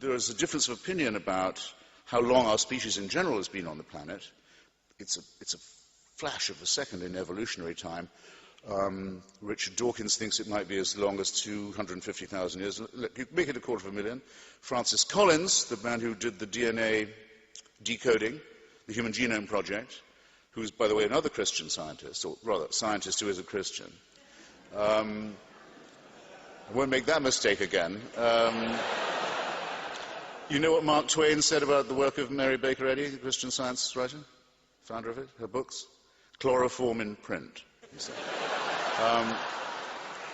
there is a difference of opinion about how long our species in general has been on the planet. It's a flash of a second in evolutionary time. Richard Dawkins thinks it might be as long as 250,000 years. You make it 250,000. Francis Collins, the man who did the DNA decoding, the Human Genome Project, who's, by the way, another Christian scientist, or rather, scientist who is a Christian. I won't make that mistake again. You know what Mark Twain said about the work of Mary Baker Eddy, the Christian Science writer, founder of it, her books? Chloroform in print, he said.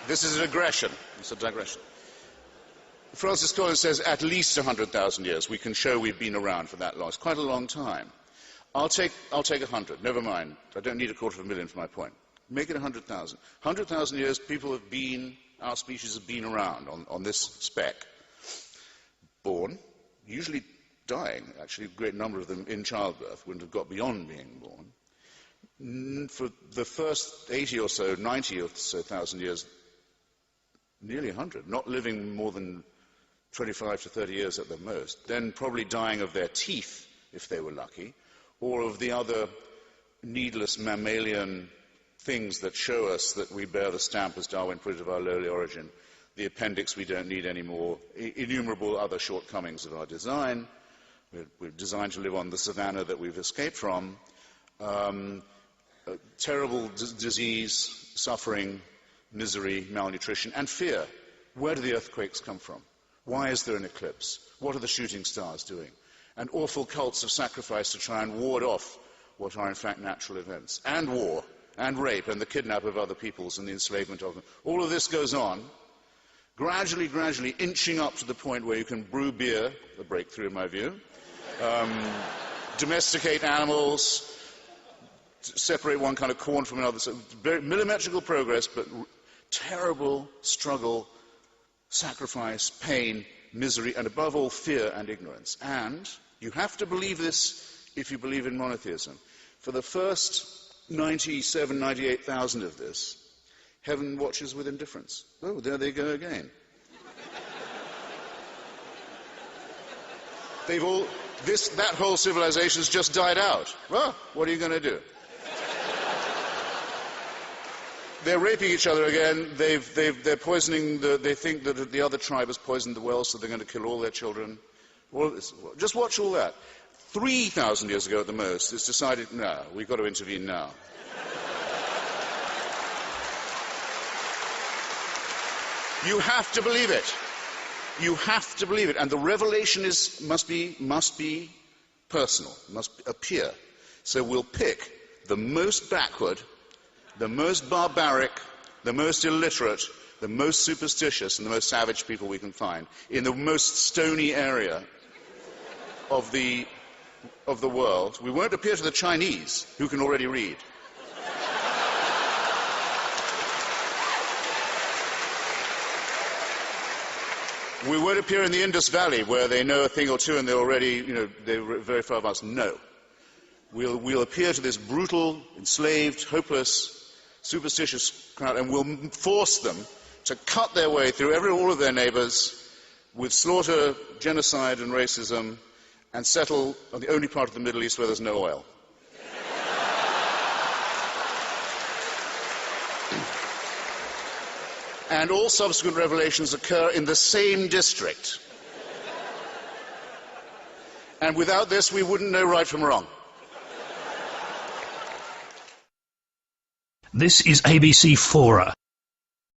This is a digression. It's a digression. Francis Collins says at least 100,000 years. We can show we've been around for that long. It's quite a long time. I'll take 100. Never mind. I don't need 250,000 for my point. Make it 100,000. 100,000 years, people have been, our species have been around on this speck. Born, usually dying. Actually, a great number of them in childbirth wouldn't have got beyond being born. For the first 80 or so, 90 or so thousand years, nearly 100, not living more than 25 to 30 years at the most, then probably dying of their teeth, if they were lucky, or of the other needless mammalian things that show us that we bear the stamp, as Darwin put it, of our lowly origin, the appendix we don't need anymore, innumerable other shortcomings of our design. We're designed to live on the savannah that we've escaped from. Terrible disease, suffering, misery, malnutrition, and fear. Where do the earthquakes come from? Why is there an eclipse? What are the shooting stars doing? And awful cults of sacrifice to try and ward off what are in fact natural events. And war, and rape, and the kidnap of other peoples and the enslavement of them. All of this goes on, gradually inching up to the point where you can brew beer, a breakthrough in my view, domesticate animals, separate one kind of corn from another. So very millimetrical progress, but terrible struggle, sacrifice, pain, misery, and above all, fear and ignorance. And you have to believe this if you believe in monotheism. For the first 97, 98,000 of this, heaven watches with indifference. Oh, there they go again. That whole civilization has just died out. Well, what are you going to do? They're raping each other again. They're poisoning. They think that the other tribe has poisoned the well, so they're going to kill all their children. All this, just watch all that. 3,000 years ago at the most, it's decided, no, we've got to intervene now. You have to believe it. You have to believe it. And the revelation must be personal, must appear. So we'll pick the most backward, the most barbaric, the most illiterate, the most superstitious, and the most savage people we can find in the most stony area of the world. We won't appear to the Chinese, who can already read. We won't appear in the Indus Valley, where they know a thing or two and they're already, they're very far advanced. No. We'll appear to this brutal, enslaved, hopeless, superstitious crowd, and we'll force them to cut their way through all of their neighbors with slaughter, genocide, and racism, and settle on the only part of the Middle East where there's no oil. And all subsequent revelations occur in the same district. And without this, we wouldn't know right from wrong. This is ABC Fora.